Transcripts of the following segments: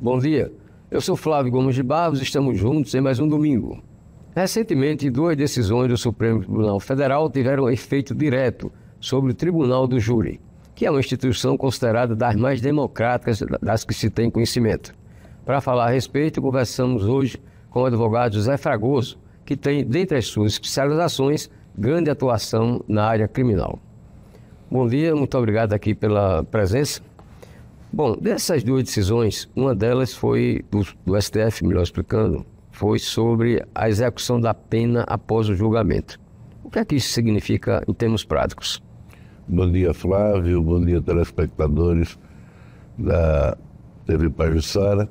Bom dia, eu sou Flávio Gomes de Barros, estamos juntos em mais um domingo. Recentemente, duas decisões do Supremo Tribunal Federal tiveram efeito direto sobre o Tribunal do Júri, que é uma instituição considerada das mais democráticas das que se tem conhecimento. Para falar a respeito, conversamos hoje com o advogado José Fragoso, que tem, dentre as suas especializações, grande atuação na área criminal. Bom dia, muito obrigado aqui pela presença. Bom, dessas duas decisões, uma delas foi do STF, melhor explicando, foi sobre a execução da pena após o julgamento. O que é que isso significa em termos práticos? Bom dia, Flávio. Bom dia, telespectadores da TV Pajuçara.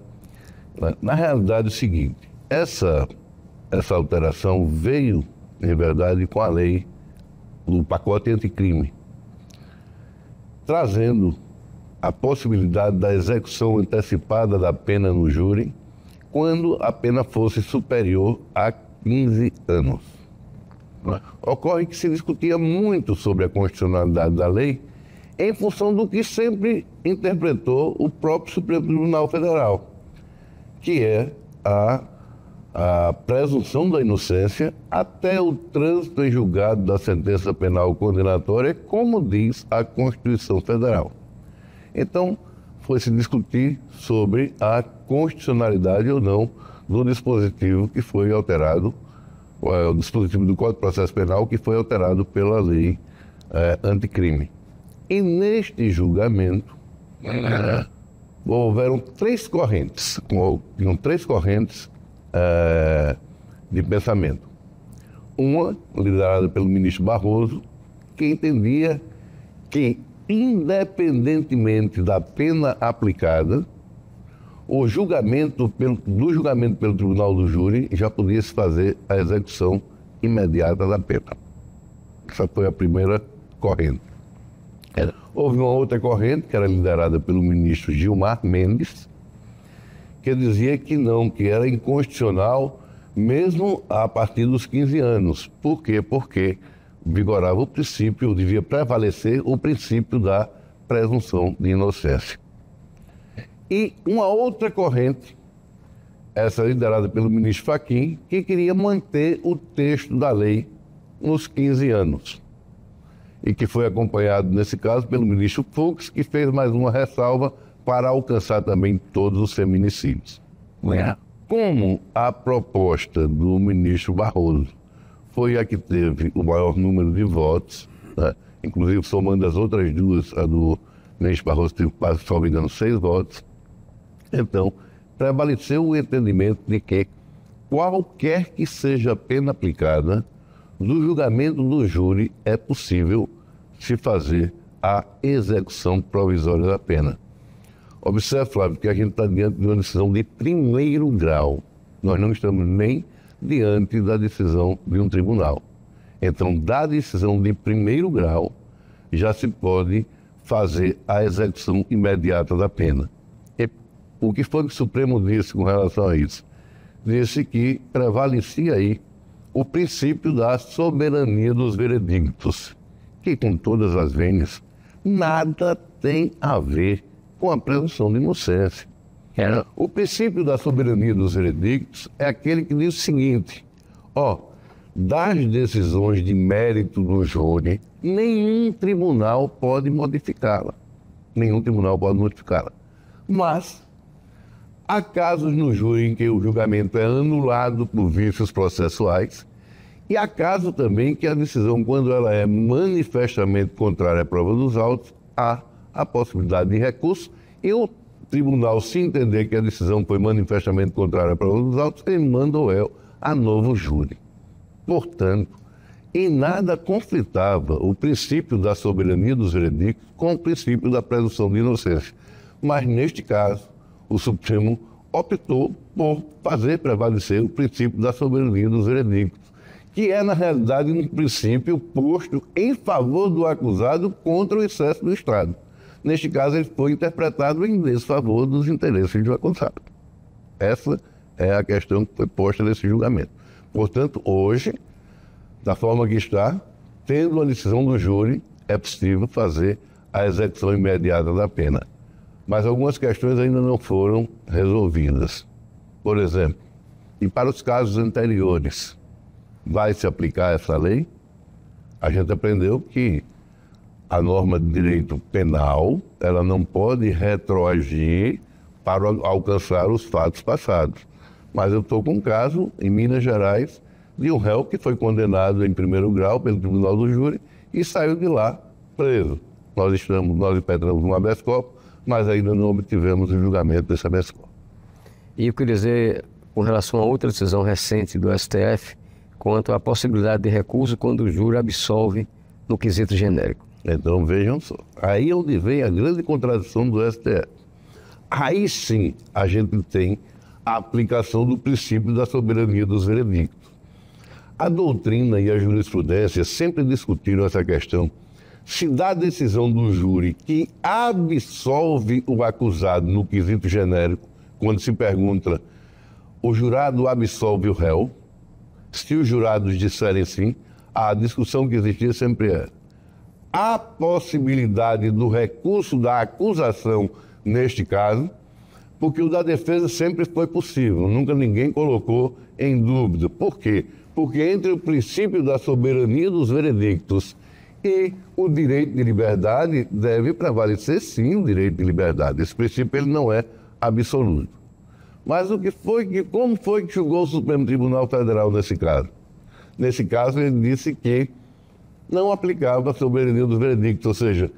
Na realidade é o seguinte, essa alteração veio, em verdade, com a lei do pacote anticrime, trazendo a possibilidade da execução antecipada da pena no júri quando a pena fosse superior a 15 anos. Ocorre que se discutia muito sobre a constitucionalidade da lei em função do que sempre interpretou o próprio Supremo Tribunal Federal, que é a presunção da inocência até o trânsito em julgado da sentença penal condenatória, como diz a Constituição Federal. Então, foi se discutir sobre a constitucionalidade ou não do dispositivo que foi alterado, o dispositivo do Código de Processo Penal que foi alterado pela lei anticrime. E neste julgamento, houveram três correntes de pensamento. Uma, liderada pelo ministro Barroso, que entendia que, independentemente da pena aplicada, do julgamento pelo Tribunal do Júri já podia se fazer a execução imediata da pena. Essa foi a primeira corrente. Houve uma outra corrente, que era liderada pelo ministro Gilmar Mendes, que dizia que não, que era inconstitucional mesmo a partir dos 15 anos. Por quê? Porque vigorava o princípio, devia prevalecer o princípio da presunção de inocência. E uma outra corrente, essa liderada pelo ministro Fachin, que queria manter o texto da lei nos 15 anos. E que foi acompanhado, nesse caso, pelo ministro Fux, que fez mais uma ressalva para alcançar também todos os feminicídios. Como a proposta do ministro Barroso foi a que teve o maior número de votos, né? Inclusive somando as outras duas, a do ministro Barroso teve quase, se não me engano, 6 votos. Então, prevaleceu o entendimento de que qualquer que seja a pena aplicada, no julgamento do júri é possível se fazer a execução provisória da pena. Observe, Flávio, que a gente está diante de uma decisão de primeiro grau. Nós não estamos nem diante da decisão de um tribunal. Então, da decisão de primeiro grau, já se pode fazer a execução imediata da pena. E o que foi que o Supremo disse com relação a isso? Disse que prevalecia aí o princípio da soberania dos veredictos, que com todas as vênias, nada tem a ver com a presunção de inocência. O princípio da soberania dos veredictos é aquele que diz o seguinte: das decisões de mérito do júri, nenhum tribunal pode modificá-la. Mas há casos no júri em que o julgamento é anulado por vícios processuais e há casos também que a decisão, quando ela é manifestamente contrária à prova dos autos, há a possibilidade de recurso e o tribunal, se entender que a decisão foi manifestamente contrária à prova dos autos, ele manda o réu a novo júri. Portanto, em nada conflitava o princípio da soberania dos veredictos com o princípio da presunção de inocência. Mas, neste caso, o Supremo optou por fazer prevalecer o princípio da soberania dos veredictos, que é, na realidade, um princípio posto em favor do acusado contra o excesso do Estado. Neste caso, ele foi interpretado em desfavor dos interesses do acusado. Essa é a questão que foi posta nesse julgamento. Portanto, hoje, da forma que está, tendo a decisão do júri, é possível fazer a execução imediata da pena. mas algumas questões ainda não foram resolvidas. Por exemplo, e para os casos anteriores, vai se aplicar essa lei? A gente aprendeu que a norma de direito penal, ela não pode retroagir para alcançar os fatos passados. Mas eu estou com um caso em Minas Gerais de um réu que foi condenado em primeiro grau pelo Tribunal do Júri e saiu de lá preso. Nós impetramos um habeas corpus, mas ainda não obtivemos o julgamento desse habeas corpus. E eu queria dizer, com relação a outra decisão recente do STF, quanto à possibilidade de recurso quando o júri absolve no quesito genérico. Então vejam só, aí é onde vem a grande contradição do STF. Aí sim a gente tem a aplicação do princípio da soberania dos veredictos. A doutrina e a jurisprudência sempre discutiram essa questão. Se da decisão do júri que absolve o acusado no quesito genérico, quando se pergunta, o jurado absolve o réu? Se os jurados disserem sim, a discussão que existia sempre é a possibilidade do recurso da acusação neste caso, porque o da defesa sempre foi possível, nunca ninguém colocou em dúvida. Por quê? Porque entre o princípio da soberania dos veredictos e o direito de liberdade deve prevalecer sim o direito de liberdade. Esse princípio ele não é absoluto. Mas como foi que julgou o Supremo Tribunal Federal nesse caso? Nesse caso ele disse que não aplicava a soberania dos veredictos, ou seja,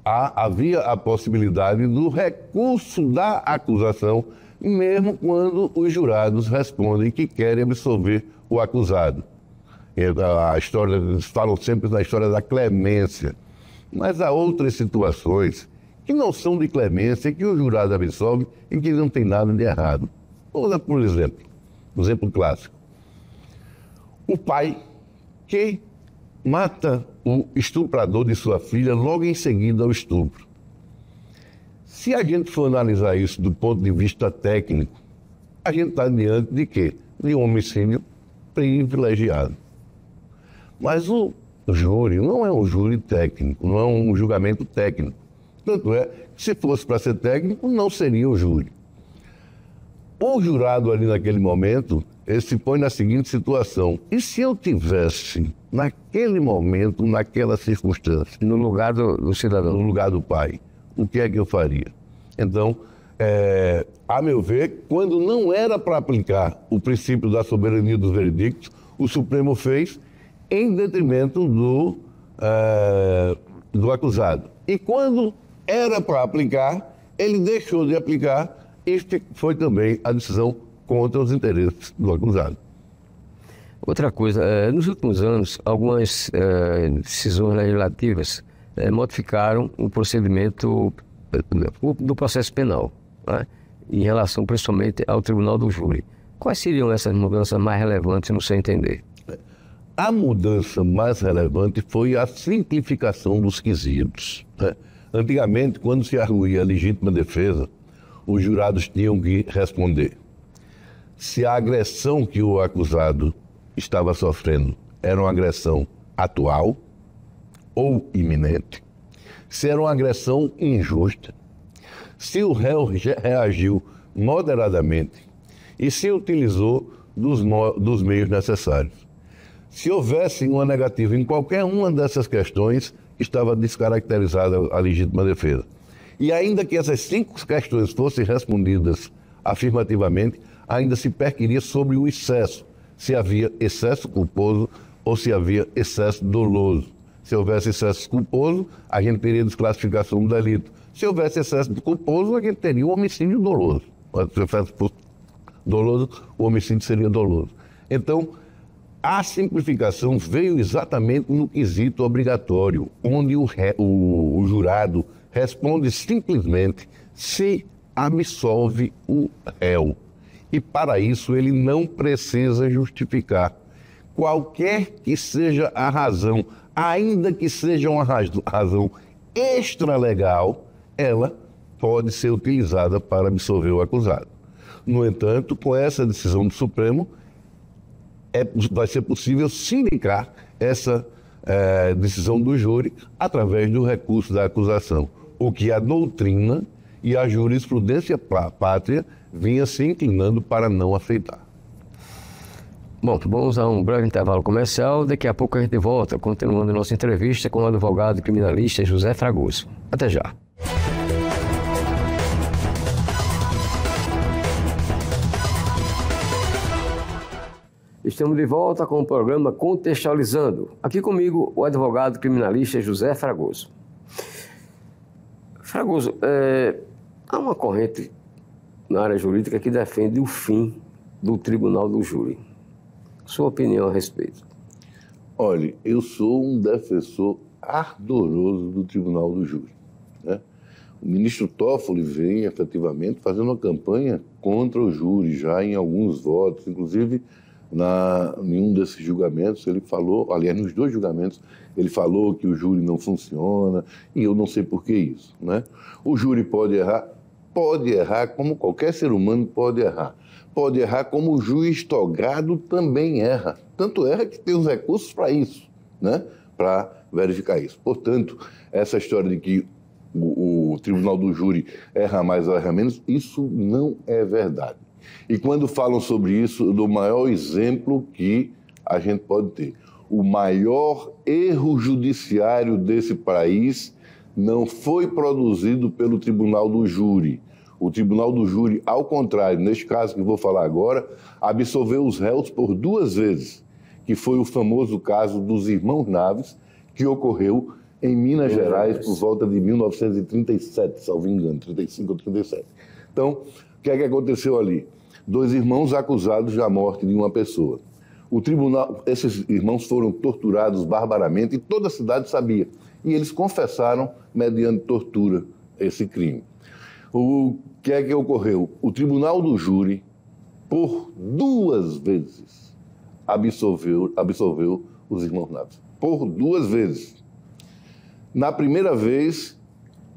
havia a possibilidade do recurso da acusação, mesmo quando os jurados respondem que querem absolver o acusado. Eles falam sempre na história da clemência, mas há outras situações que não são de clemência, que o jurado absolve e que não tem nada de errado. Vamos dar, por exemplo, um exemplo clássico. O pai que mata o estuprador de sua filha logo em seguida ao estupro. Se a gente for analisar isso do ponto de vista técnico, a gente está diante de quê? De um homicídio privilegiado. Mas o júri não é um júri técnico, não é um julgamento técnico. Tanto é que, se fosse para ser técnico, não seria o júri. O jurado ali naquele momento, ele se põe na seguinte situação: e se eu tivesse, naquele momento, naquela circunstância, No lugar do cidadão. no lugar do pai, o que é que eu faria? Então, a meu ver, quando não era para aplicar o princípio da soberania dos veredictos, o Supremo fez em detrimento do acusado. E quando era para aplicar, ele deixou de aplicar. Este foi também a decisão contra os interesses do acusado. Outra coisa, nos últimos anos, algumas decisões legislativas modificaram o procedimento do processo penal, né, em relação principalmente ao Tribunal do Júri. Quais seriam essas mudanças mais relevantes no seu entender? A mudança mais relevante foi a simplificação dos quesitos, né? Antigamente, quando se arguía a legítima defesa, os jurados tinham que responder se a agressão que o acusado estava sofrendo era uma agressão atual ou iminente, se era uma agressão injusta, se o réu reagiu moderadamente e se utilizou dos meios necessários. Se houvesse uma negativa em qualquer uma dessas questões, estava descaracterizada a legítima defesa. E ainda que essas 5 questões fossem respondidas afirmativamente, ainda se perquiria sobre o excesso, se havia excesso culposo ou se havia excesso doloso. Se houvesse excesso culposo, a gente teria desclassificação do delito. Se houvesse excesso culposo, a gente teria o homicídio doloso. Se houvesse doloso, o homicídio seria doloso. Então, a simplificação veio exatamente no quesito obrigatório, onde o jurado responde simplesmente se absolve o réu. E para isso ele não precisa justificar. Qualquer que seja a razão, ainda que seja uma razão extralegal, ela pode ser utilizada para absolver o acusado. No entanto, com essa decisão do Supremo, vai ser possível sindicar essa decisão do júri através do recurso da acusação, o que a doutrina e a jurisprudência pátria vinha se inclinando para não aceitar. Bom, vamos a um breve intervalo comercial. Daqui a pouco a gente volta, continuando nossa entrevista com o advogado criminalista José Fragoso. Até já. Estamos de volta com o programa Contextualizando. Aqui comigo, o advogado criminalista José Fragoso. Fragoso, há uma corrente na área jurídica que defende o fim do Tribunal do Júri. Sua opinião a respeito? Olha, eu sou um defensor ardoroso do Tribunal do Júri, né? O ministro Toffoli vem, efetivamente, fazendo uma campanha contra o júri, já em alguns votos, inclusive em um desses julgamentos ele falou, aliás, nos 2 julgamentos, ele falou que o júri não funciona, e eu não sei por que isso, né? O júri pode errar como qualquer ser humano pode errar. Pode errar como o juiz togado também erra. Tanto erra que tem os recursos para isso, né? Para verificar isso. Portanto, essa história de que o Tribunal do Júri erra mais ou erra menos, isso não é verdade. E quando falam sobre isso, eu dou o maior exemplo que a gente pode ter. O maior erro judiciário desse país não foi produzido pelo Tribunal do Júri. O Tribunal do Júri, ao contrário, neste caso que vou falar agora, absolveu os réus por 2 vezes, que foi o famoso caso dos irmãos Naves, que ocorreu em Minas Gerais por volta de 1937, salvo engano, 35 ou 37. Então, o que é que aconteceu ali? 2 irmãos acusados da morte de uma pessoa. O tribunal, esses irmãos foram torturados barbaramente e toda a cidade sabia. E eles confessaram, mediante tortura, esse crime. O que é que ocorreu? O Tribunal do Júri, por 2 vezes, absolveu os irmãos Naves. Por 2 vezes. Na primeira vez,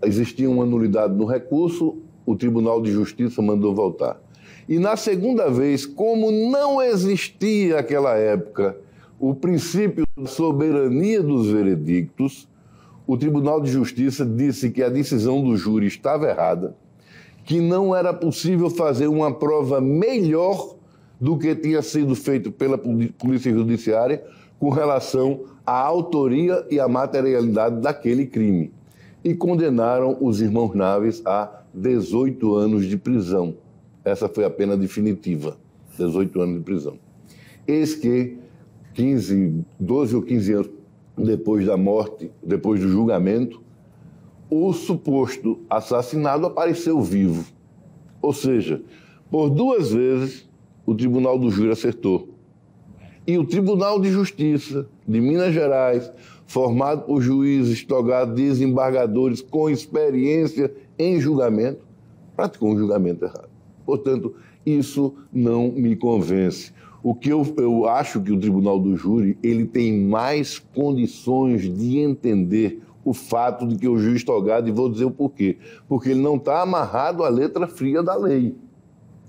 existia uma nulidade no recurso, o Tribunal de Justiça mandou voltar. E na segunda vez, como não existia naquela época o princípio da soberania dos veredictos, o Tribunal de Justiça disse que a decisão do júri estava errada, que não era possível fazer uma prova melhor do que tinha sido feito pela Polícia Judiciária com relação à autoria e à materialidade daquele crime. E condenaram os irmãos Naves a 18 anos de prisão. Essa foi a pena definitiva, 18 anos de prisão. Eis que 12 ou 15 anos depois da morte, depois do julgamento, o suposto assassinado apareceu vivo. Ou seja, por 2 vezes o Tribunal do Júri acertou. E o Tribunal de Justiça de Minas Gerais, formado por juízes, togados, desembargadores com experiência em julgamento, praticou um julgamento errado. Portanto, isso não me convence. O que eu acho que o Tribunal do Júri ele tem mais condições de entender o fato de que o juiz togado, e vou dizer o porquê, porque ele não está amarrado à letra fria da lei.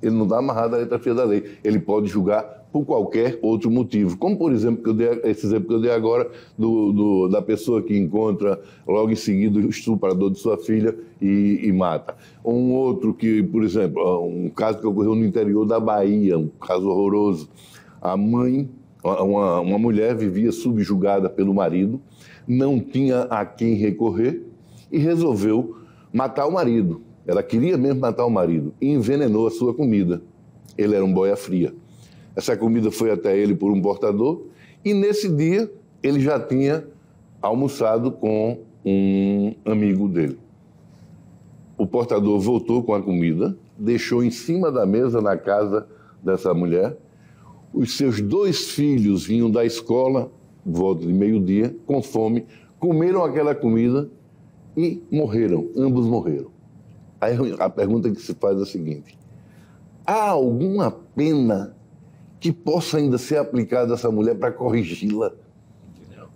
Ele não está amarrado à letra fria da lei. Ele pode julgar por qualquer outro motivo. Como, por exemplo, esse exemplo que eu dei agora da pessoa que encontra logo em seguida o estuprador de sua filha e mata. Um outro que, por exemplo, um caso que ocorreu no interior da Bahia, um caso horroroso. A mãe, uma mulher vivia subjugada pelo marido, não tinha a quem recorrer e resolveu matar o marido. Ela queria mesmo matar o marido e envenenou a sua comida. Ele era um boia fria. Essa comida foi até ele por um portador e nesse dia ele já tinha almoçado com um amigo dele. O portador voltou com a comida, deixou em cima da mesa na casa dessa mulher. Os seus 2 filhos vinham da escola, volta de meio-dia, com fome, comeram aquela comida e morreram, ambos morreram. Aí a pergunta que se faz é a seguinte: há alguma pena que possa ainda ser aplicada a essa mulher para corrigi-la?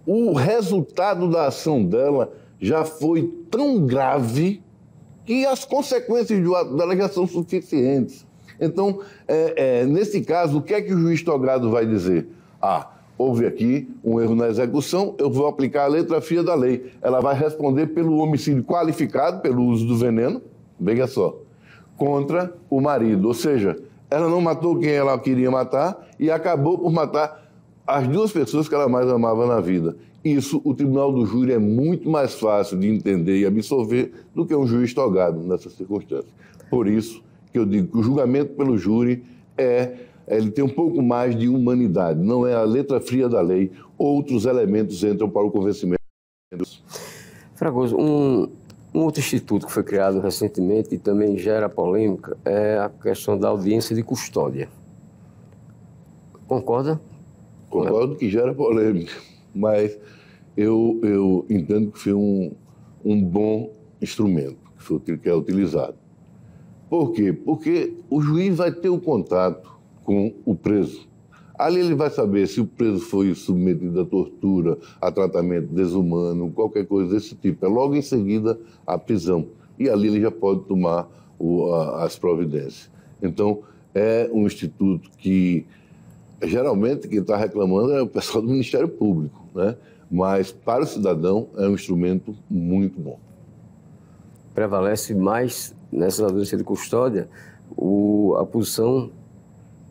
O resultado da ação dela já foi tão grave que as consequências do ato dela já são suficientes. Então, nesse caso, o que é que o juiz togado vai dizer? Houve aqui um erro na execução, eu vou aplicar a letra fria da lei. Ela vai responder pelo homicídio qualificado, pelo uso do veneno, veja só, contra o marido. Ou seja, ela não matou quem ela queria matar e acabou por matar as duas pessoas que ela mais amava na vida. Isso, o tribunal do júri é muito mais fácil de entender e absorver do que um juiz togado nessas circunstâncias. Por isso que eu digo que o julgamento pelo júri ele tem um pouco mais de humanidade, não é a letra fria da lei, outros elementos entram para o convencimento. Fragoso, um outro instituto que foi criado recentemente e também gera polêmica é a questão da audiência de custódia. Concorda? Concordo que gera polêmica, mas eu entendo que foi um bom instrumento que é utilizado. Por quê? Porque o juiz vai ter um contato com o preso. Ali ele vai saber se o preso foi submetido a tortura, a tratamento desumano, qualquer coisa desse tipo. É logo em seguida a prisão. E ali ele já pode tomar as providências. Então, é um instituto que, geralmente, quem está reclamando é o pessoal do Ministério Público, né? Mas, para o cidadão, é um instrumento muito bom. Prevalece mais, nessa audiência de custódia, a posição,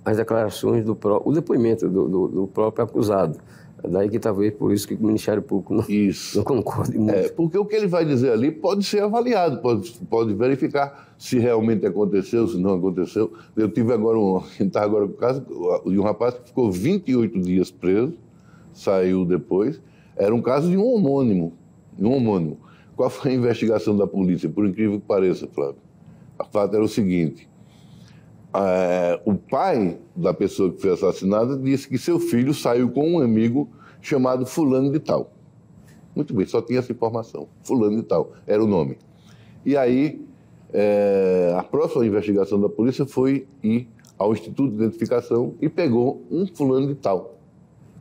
as declarações o depoimento do próprio acusado. Daí que talvez por isso que o Ministério Público não concorde muito. Porque o que ele vai dizer ali pode ser avaliado, pode verificar se realmente aconteceu, se não aconteceu. Eu tive agora agora com o caso de um rapaz que ficou 28 dias preso, saiu depois. Era um caso de um homônimo. Qual foi a investigação da polícia? Por incrível que pareça, Flávio. O fato era o seguinte: o pai da pessoa que foi assassinada disse que seu filho saiu com um amigo chamado fulano de tal. Muito bem, só tinha essa informação. Fulano de tal, era o nome. E aí, a próxima investigação da polícia foi ir ao Instituto de Identificação e pegou um fulano de tal.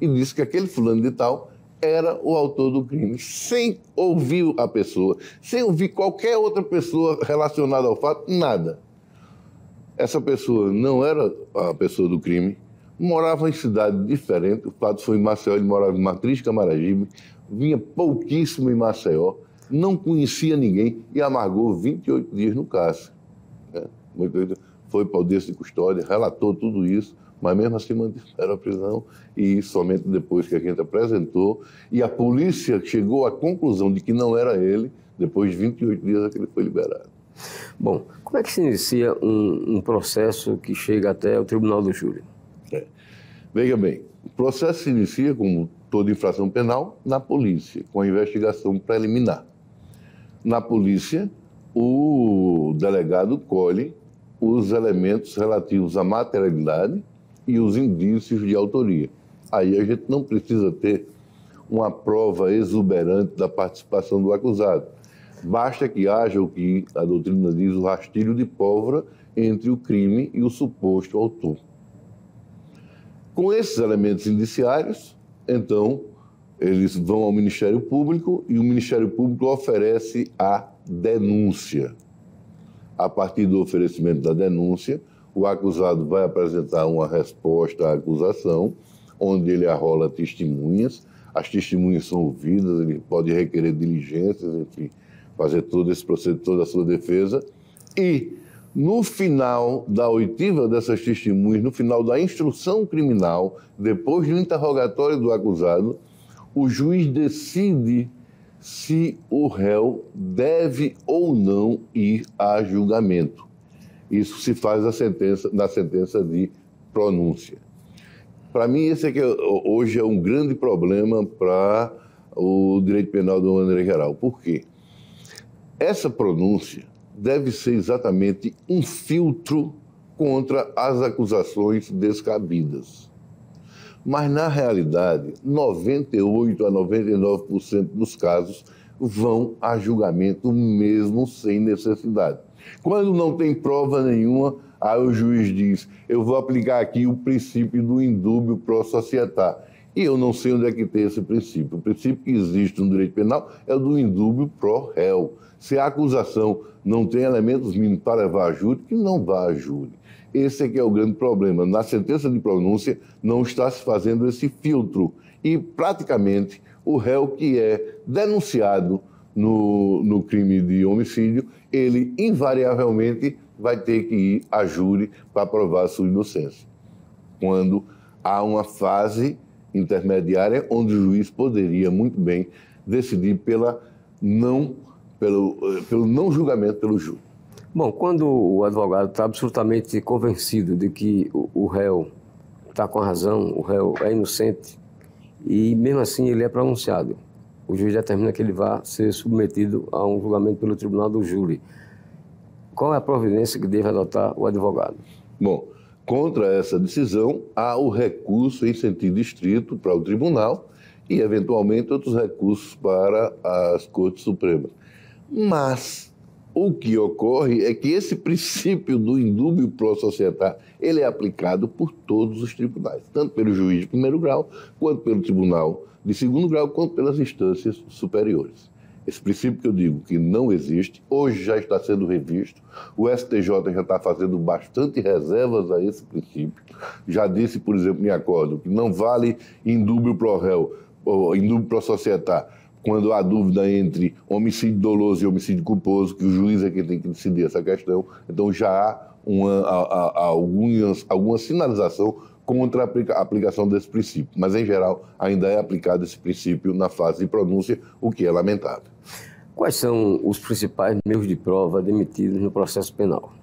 E disse que aquele fulano de tal era o autor do crime, sem ouvir a pessoa, sem ouvir qualquer outra pessoa relacionada ao fato, nada. Essa pessoa não era a pessoa do crime, morava em cidade diferente, o fato foi em Maceió, ele morava em Matriz, Camaragibe, vinha pouquíssimo em Maceió, não conhecia ninguém e amargou 28 dias no cárcere. Né? Foi para a audiência de custódia, relatou tudo isso, mas mesmo assim mantiveram a prisão e somente depois que a gente apresentou e a polícia chegou à conclusão de que não era ele, depois de 28 dias é que ele foi liberado. Bom, como é que se inicia um processo que chega até o Tribunal do Júri? Veja bem, o processo se inicia, como toda infração penal, na polícia, com a investigação preliminar. Na polícia, o delegado colhe os elementos relativos à materialidade e os indícios de autoria. Aí a gente não precisa ter uma prova exuberante da participação do acusado. Basta que haja o que a doutrina diz, o rastilho de pólvora entre o crime e o suposto autor. Com esses elementos indiciários, então, eles vão ao Ministério Público e o Ministério Público oferece a denúncia. A partir do oferecimento da denúncia, o acusado vai apresentar uma resposta à acusação, onde ele arrola testemunhas, as testemunhas são ouvidas, ele pode requerer diligências, enfim, fazer todo esse processo, toda a sua defesa. E, no final da oitiva dessas testemunhas, no final da instrução criminal, depois do interrogatório do acusado, o juiz decide se o réu deve ou não ir a julgamento. Isso se faz na sentença de pronúncia. Para mim, esse aqui hoje é um grande problema para o direito penal de uma maneira geral. Por quê? Essa pronúncia deve ser exatamente um filtro contra as acusações descabidas. Mas, na realidade, 98% a 99% dos casos vão a julgamento mesmo sem necessidade. Quando não tem prova nenhuma, aí o juiz diz: eu vou aplicar aqui o princípio do indúbio pro societas. E eu não sei onde é que tem esse princípio. O princípio que existe no direito penal é o do indúbio pro réu. Se a acusação não tem elementos mínimos para levar a júri, que não vá a júri. Esse é que é o grande problema. Na sentença de pronúncia não está se fazendo esse filtro. E, praticamente, o réu que é denunciado no crime de homicídio, ele invariavelmente vai ter que ir a júri para provar a sua inocência. Quando há uma fase intermediária onde o juiz poderia muito bem decidir pelo não julgamento pelo júri. Bom, quando o advogado está absolutamente convencido de que o réu está com a razão, o réu é inocente, e mesmo assim ele é pronunciado, o juiz determina que ele vai ser submetido a um julgamento pelo tribunal do júri. Qual é a providência que deve adotar o advogado? Bom, contra essa decisão, há o recurso em sentido estrito para o tribunal e, eventualmente, outros recursos para as Cortes Supremas. Mas o que ocorre é que esse princípio do indúbio pro societate, ele é aplicado por todos os tribunais, tanto pelo juiz de primeiro grau, quanto pelo tribunal de segundo grau, quanto pelas instâncias superiores. Esse princípio que eu digo que não existe, hoje já está sendo revisto, o STJ já está fazendo bastante reservas a esse princípio. Já disse, por exemplo, em acordo, que não vale indúbio pro réu, ou indúbio pro societate, quando há dúvida entre homicídio doloso e homicídio culposo, que o juiz é quem tem que decidir essa questão. Então já há alguma sinalização contra a aplicação desse princípio. Mas, em geral, ainda é aplicado esse princípio na fase de pronúncia, o que é lamentável. Quais são os principais meios de prova admitidos no processo penal?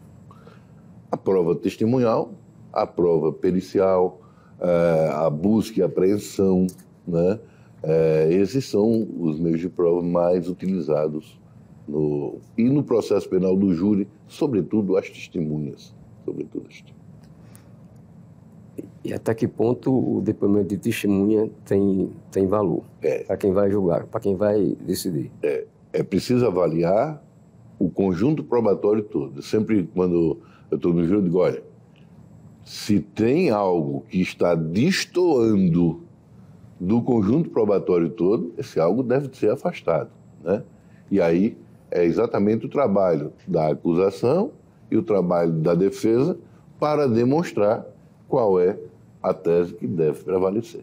A prova testemunhal, a prova pericial, a busca e apreensão, né? Esses são os meios de prova mais utilizados e no processo penal do júri, sobretudo as testemunhas. E até que ponto o depoimento de testemunha tem valor para quem vai julgar, para quem vai decidir? É preciso avaliar o conjunto probatório todo. Sempre quando eu estou no júri, eu digo, olha, se tem algo que está destoando do conjunto probatório todo, esse algo deve ser afastado, né? E aí é exatamente o trabalho da acusação e o trabalho da defesa para demonstrar qual é a tese que deve prevalecer.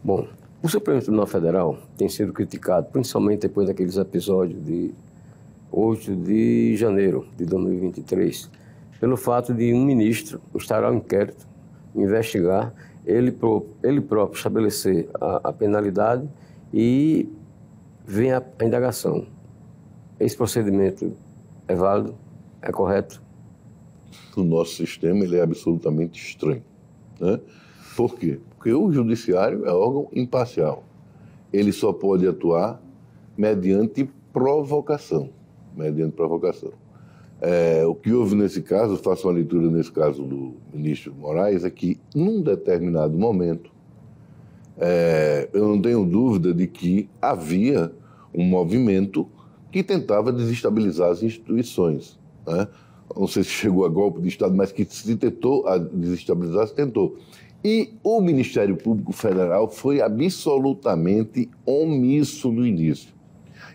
Bom, o Supremo Tribunal Federal tem sido criticado, principalmente depois daqueles episódios de 8 de janeiro de 2023, pelo fato de um ministro instaurar um inquérito, investigar, ele próprio estabelecer a penalidade e vem a indagação. Esse procedimento é válido? É correto? O nosso sistema ele é absolutamente estranho, né? Por quê? Porque o judiciário é órgão imparcial. Ele só pode atuar mediante provocação. O que houve nesse caso, faço uma leitura nesse caso do ministro Moraes, é que, num determinado momento, eu não tenho dúvida de que havia um movimento que tentava desestabilizar as instituições, né? Não sei se chegou a golpe de Estado, mas que se tentou a desestabilizar, se tentou. E o Ministério Público Federal foi absolutamente omisso no início.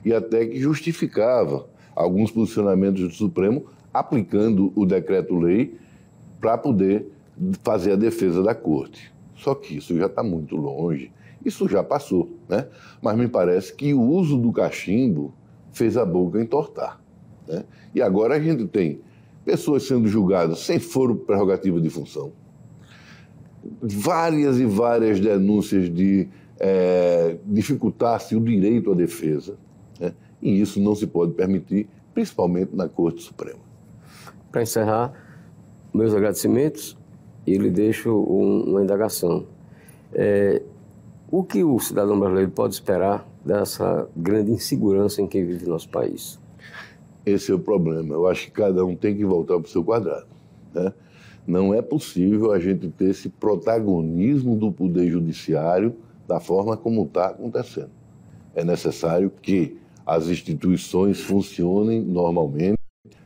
E até que justificava alguns posicionamentos do Supremo aplicando o decreto-lei para poder fazer a defesa da Corte. Só que isso já está muito longe, isso já passou, né? Mas me parece que o uso do cachimbo fez a boca entortar, né? E agora a gente tem pessoas sendo julgadas sem foro prerrogativa de função, várias e várias denúncias de dificultar-se o direito à defesa, né? E isso não se pode permitir, principalmente na Corte Suprema. Para encerrar, meus agradecimentos e lhe deixo uma indagação. O que o cidadão brasileiro pode esperar dessa grande insegurança em que vive nosso país? Esse é o problema. Eu acho que cada um tem que voltar para o seu quadrado, né? Não é possível a gente ter esse protagonismo do Poder Judiciário da forma como está acontecendo. É necessário que as instituições funcionem normalmente,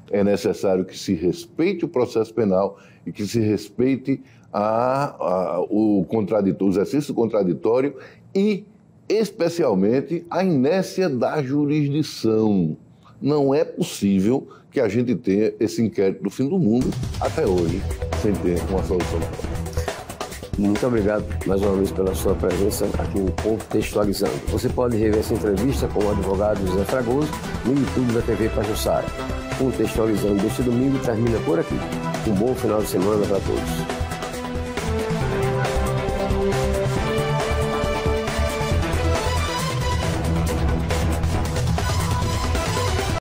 é necessário que se respeite o processo penal e que se respeite o exercício contraditório e, especialmente, a inércia da jurisdição. Não é possível que a gente tenha esse inquérito do fim do mundo até hoje, sem ter uma solução. Muito obrigado mais uma vez pela sua presença aqui no Contextualizando. Você pode rever essa entrevista com o advogado José Fragoso no YouTube da TV Pajuçara. Contextualizando deste domingo termina por aqui. Um bom final de semana para todos.